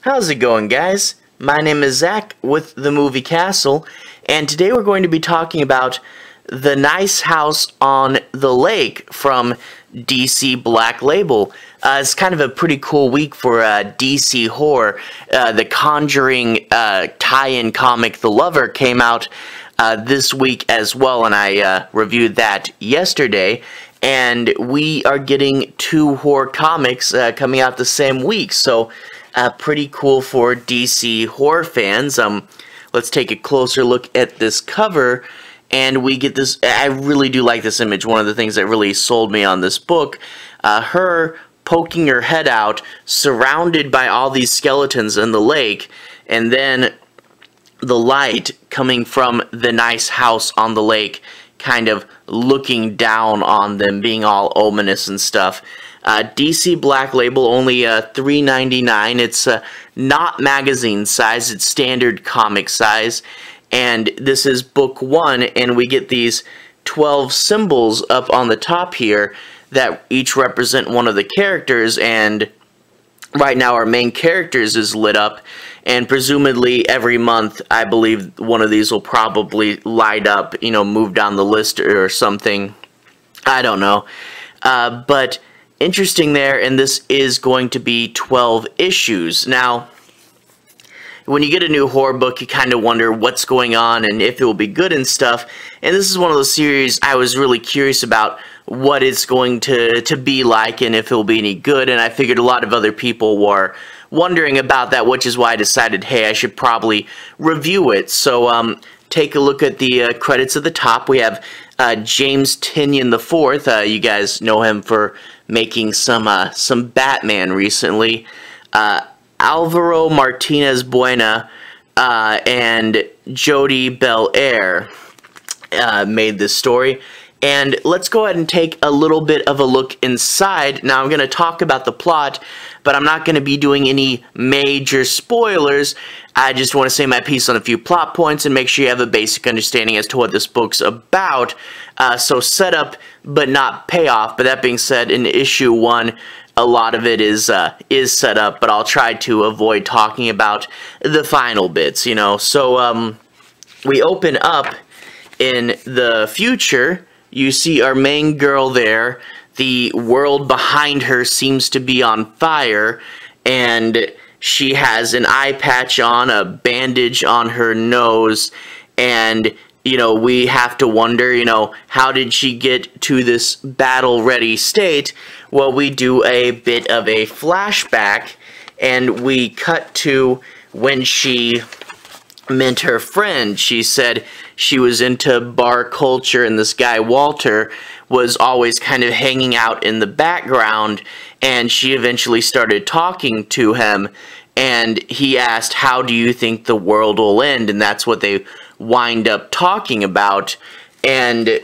How's it going, guys? My name is Zach with the Movie Castle, and today we're going to be talking about The Nice House on the Lake from DC Black Label. It's kind of a pretty cool week for DC horror. The Conjuring tie-in comic The Lover came out this week as well, and I reviewed that yesterday. And we are getting two horror comics coming out the same week, so pretty cool for DC horror fans. Let's take a closer look at this cover, and we get this. I really do like this image. One of the things that really sold me on this book, her poking her head out, surrounded by all these skeletons in the lake, and then the light coming from the nice house on the lake, kind of looking down on them, being all ominous and stuff. DC Black Label, only $3.99. It's not magazine size, it's standard comic size. And this is book 1, and we get these 12 symbols up on the top here that each represent one of the characters, and right now our main characters is lit up, and presumably every month I believe one of these will probably light up, you know, move down the list or something. I don't know. But interesting there, and this is going to be 12 issues. Now, when you get a new horror book, you kind of wonder what's going on and if it will be good and stuff. And this is one of those series I was really curious about what it's going to be like and if it will be any good. And I figured a lot of other people were wondering about that, which is why I decided, hey, I should probably review it. So take a look at the credits at the top. We have James Tynion IV. You guys know him for making some Batman recently. Alvaro Martinez Bueno and Jody Belair made this story. And let's go ahead and take a little bit of a look inside. Now, I'm going to talk about the plot, but I'm not going to be doing any major spoilers. I just want to say my piece on a few plot points and make sure you have a basic understanding as to what this book's about. So setup, but not payoff. But that being said, in issue 1, a lot of it is set up, but I'll try to avoid talking about the final bits, you know. So we open up in the future. You see our main girl there. The world behind her seems to be on fire, and she has an eye patch on, a bandage on her nose, and, you know, we have to wonder, you know, how did she get to this battle-ready state? Well, we do a bit of a flashback, and we cut to when she met her friend. She said she was into bar culture, and this guy Walter was always kind of hanging out in the background, and she eventually started talking to him, and he asked, how do you think the world will end? And that's what they wind up talking about. And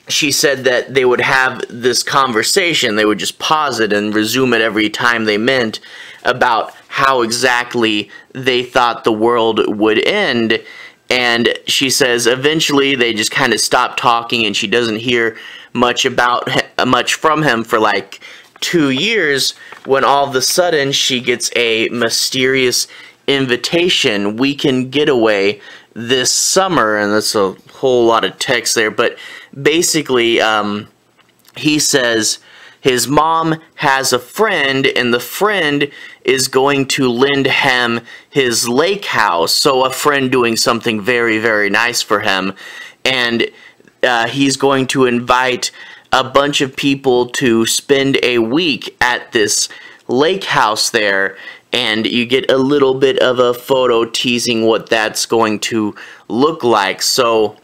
she said that they would have this conversation, they would just pause it and resume it every time they meant, about how exactly they thought the world would end. And she says eventually they just kind of stop talking, and she doesn't hear much from him for like 2 years, when all of a sudden she gets a mysterious invitation. We can get away this summer, and that's a whole lot of text there, but basically he says his mom has a friend, and the friend is going to lend him his lake house. So a friend doing something very, very nice for him. And he's going to invite a bunch of people to spend a week at this lake house there. And you get a little bit of a photo teasing what that's going to look like. So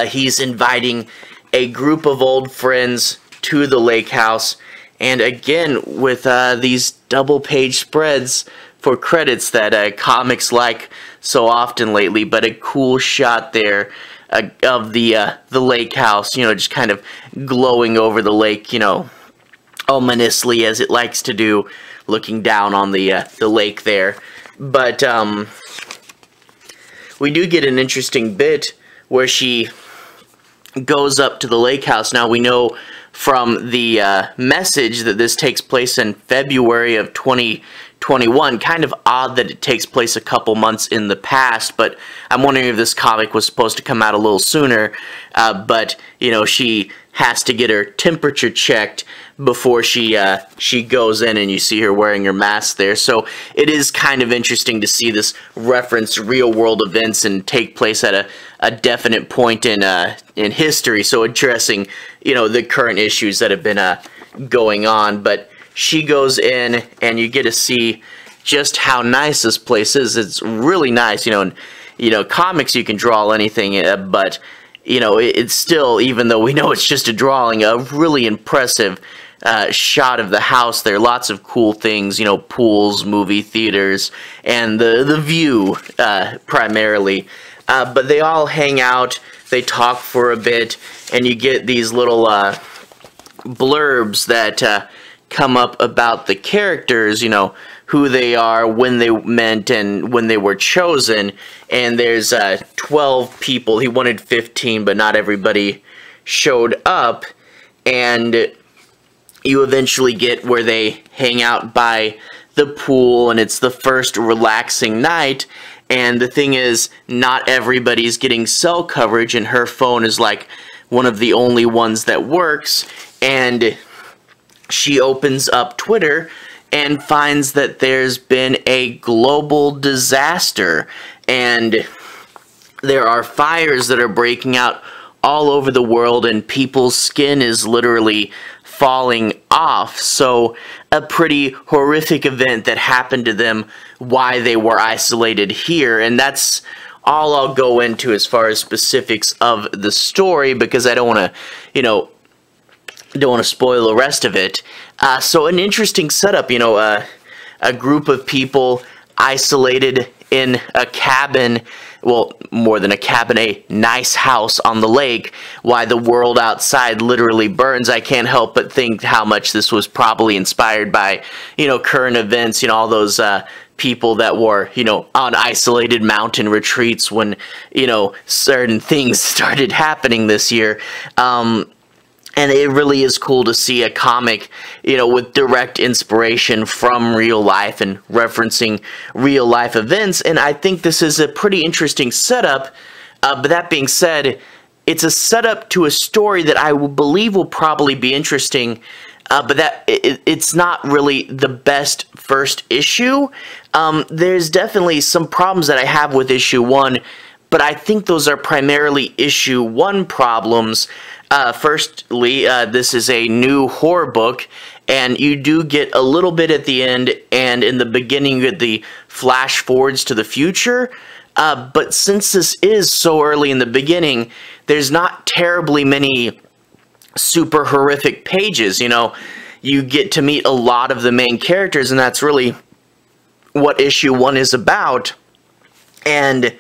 he's inviting a group of old friends to the lake house, and again with these double-page spreads for credits that comics like so often lately. But a cool shot there of the lake house, you know, just kind of glowing over the lake, you know, ominously as it likes to do, looking down on the lake there. But we do get an interesting bit where she goes up to the lake house. Now, we know from the message that this takes place in February of 2020, 2021. Kind of odd that it takes place a couple months in the past, but I'm wondering if this comic was supposed to come out a little sooner. But, you know, she has to get her temperature checked before she goes in, and you see her wearing her mask there. So it is kind of interesting to see this reference real-world events and take place at a definite point in history. So addressing, you know, the current issues that have been going on. But she goes in, and you get to see just how nice this place is. It's really nice, you know. And you know, comics you can draw anything, but you know, it's still, even though we know it's just a drawing, a really impressive shot of the house there. Lots of cool things, you know, pools, movie theaters, and the view primarily. But they all hang out, they talk for a bit, and you get these little blurbs that come up about the characters, you know, who they are, when they met, and when they were chosen. And there's 12 people. He wanted 15, but not everybody showed up. And you eventually get where they hang out by the pool, and it's the first relaxing night. And the thing is, not everybody's getting cell coverage, and her phone is like one of the only ones that works. And she opens up Twitter and finds that there's been a global disaster, and there are fires that are breaking out all over the world, and people's skin is literally falling off. So a pretty horrific event that happened to them, why they were isolated here. And that's all I'll go into as far as specifics of the story, because I don't want to, you know, don't want to spoil the rest of it. So an interesting setup, you know, a group of people isolated in a cabin, well, more than a cabin, a nice house on the lake, while the world outside literally burns. I can't help but think how much this was probably inspired by, you know, current events, you know, all those people that were, you know, on isolated mountain retreats when, you know, certain things started happening this year. And it really is cool to see a comic, you know, with direct inspiration from real life and referencing real life events. And I think this is a pretty interesting setup. But that being said, it's a setup to a story that I believe will probably be interesting. But that it's not really the best first issue. There's definitely some problems that I have with issue 1, but I think those are primarily issue 1 problems. Firstly, this is a new horror book, and you do get a little bit at the end, and in the beginning you get the flash forwards to the future. But since this is so early in the beginning, there's not terribly many super horrific pages. You know, you get to meet a lot of the main characters, and that's really what issue 1 is about. And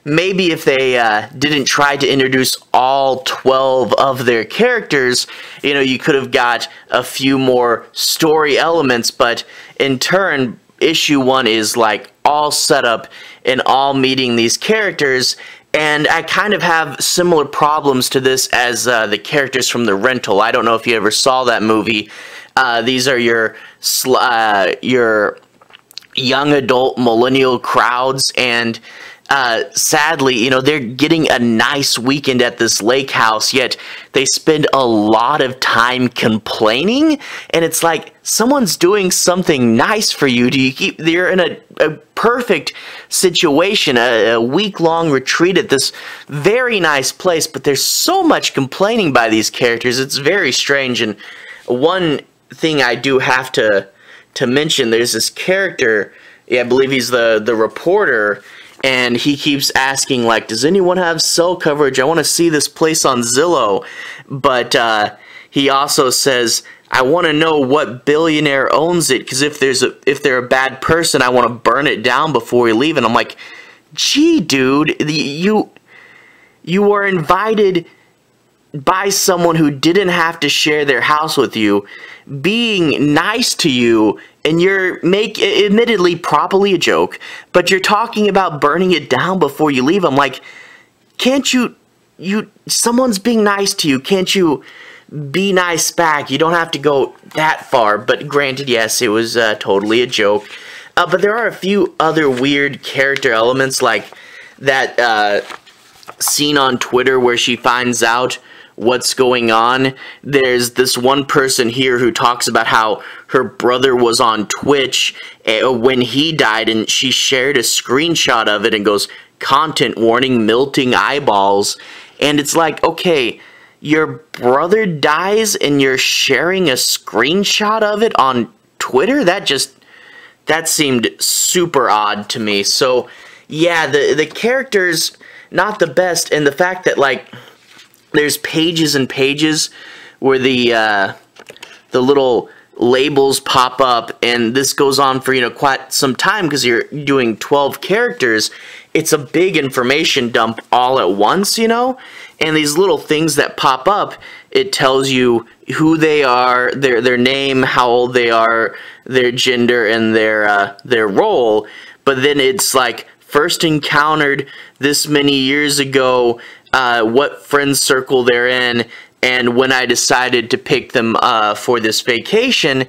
maybe if they didn't try to introduce all 12 of their characters, you know, you could have got a few more story elements, but in turn, issue 1 is like all set up and all meeting these characters. And I kind of have similar problems to this as the characters from The Rental. I don't know if you ever saw that movie. These are your young adult millennial crowds, and sadly, you know, they're getting a nice weekend at this lake house, yet they spend a lot of time complaining, and it's like, someone's doing something nice for you. You're in a perfect situation, a week-long retreat at this very nice place, but there's so much complaining by these characters. It's very strange. And one thing I do have to mention, there's this character, yeah, I believe he's the reporter, and he keeps asking, like, does anyone have cell coverage? I want to see this place on Zillow. But he also says, I want to know what billionaire owns it, because if they're a bad person, I want to burn it down before we leave. And I'm like, gee, dude, you were invited by someone who didn't have to share their house with you, being nice to you, and you're admittedly probably a joke, but you're talking about burning it down before you leave. I'm like, can't someone's being nice to you, can't you be nice back? You don't have to go that far. But granted, yes, it was totally a joke. But there are a few other weird character elements, like that scene on Twitter where she finds out what's going on. There's this one person here who talks about how her brother was on Twitch when he died, and she shared a screenshot of it and goes, "Content warning, melting eyeballs." And it's like, okay, your brother dies and you're sharing a screenshot of it on Twitter? That seemed super odd to me. So yeah, the characters, not the best, and the fact that, like, there's pages and pages where the little labels pop up, and this goes on for, quite some time because you're doing 12 characters. It's a big information dump all at once, and these little things that pop up, it tells you who they are, their name, how old they are, their gender, and their role. But then it's like, first encountered this many years ago, what friend circle they're in, and when I decided to pick them for this vacation.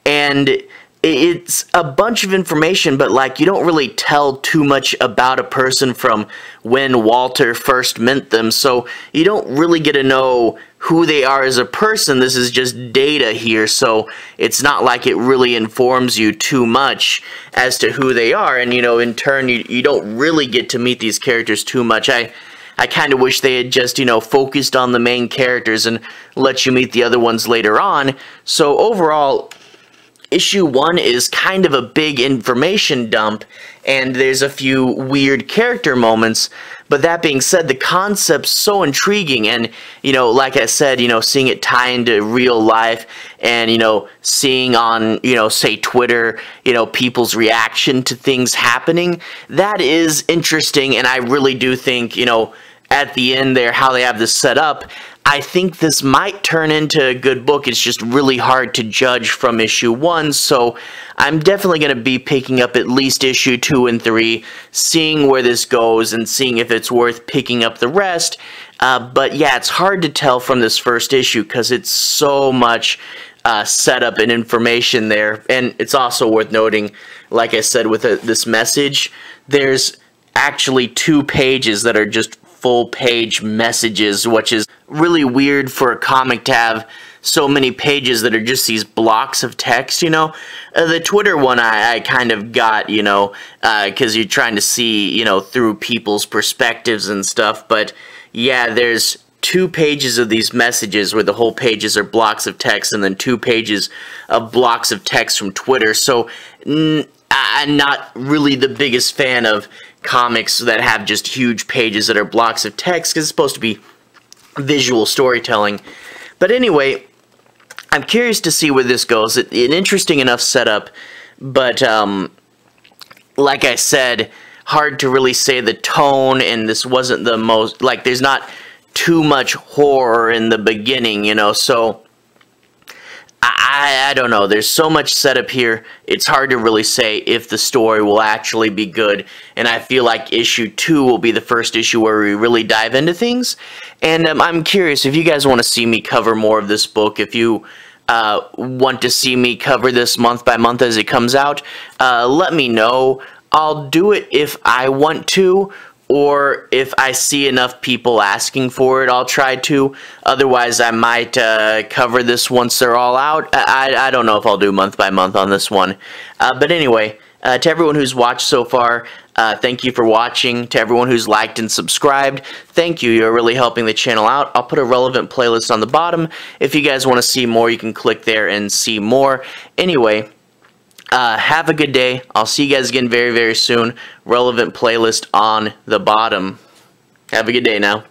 And it's a bunch of information, but like, you don't really tell too much about a person from when Walter first met them, so you don't really get to know who they are as a person. This is just data here, so it's not like it really informs you too much as to who they are, and in turn you don't really get to meet these characters too much. I kind of wish they had just, focused on the main characters and let you meet the other ones later on. So overall, issue 1 is kind of a big information dump, and there's a few weird character moments. But that being said, the concept's so intriguing, and, like I said, seeing it tie into real life, and, seeing on, say, Twitter, people's reaction to things happening, that is interesting, and I really do think, at the end there, how they have this set up, I think this might turn into a good book. It's just really hard to judge from issue 1, so I'm definitely going to be picking up at least issue 2 and 3, seeing where this goes, and seeing if it's worth picking up the rest. But yeah, it's hard to tell from this first issue, because it's so much setup and information there. And it's also worth noting, like I said, with this message, there's actually 2 pages that are just full-page messages, which is really weird for a comic to have so many pages that are just these blocks of text, The Twitter one I kind of got, because you're trying to see, through people's perspectives and stuff. But yeah, there's 2 pages of these messages where the whole pages are blocks of text, and then 2 pages of blocks of text from Twitter. So I'm not really the biggest fan of comics that have just huge pages that are blocks of text, because it's supposed to be visual storytelling. But anyway, I'm curious to see where this goes. An interesting enough setup, but like I said, hard to really say the tone, and this wasn't the most, like, there's not too much horror in the beginning, so I don't know. There's so much setup here, it's hard to really say if the story will actually be good, and I feel like issue 2 will be the first issue where we really dive into things. And I'm curious if you guys want to see me cover more of this book, if you want to see me cover this month by month as it comes out, let me know. I'll do it if I want to, or if I see enough people asking for it, I'll try to. Otherwise, I might cover this once they're all out. I don't know if I'll do month by month on this one. But anyway, to everyone who's watched so far, thank you for watching. To everyone who's liked and subscribed, thank you. You're really helping the channel out. I'll put a relevant playlist on the bottom. If you guys want to see more, you can click there and see more. Anyway, have a good day. I'll see you guys again very, very soon. Relevant playlist on the bottom. Have a good day now.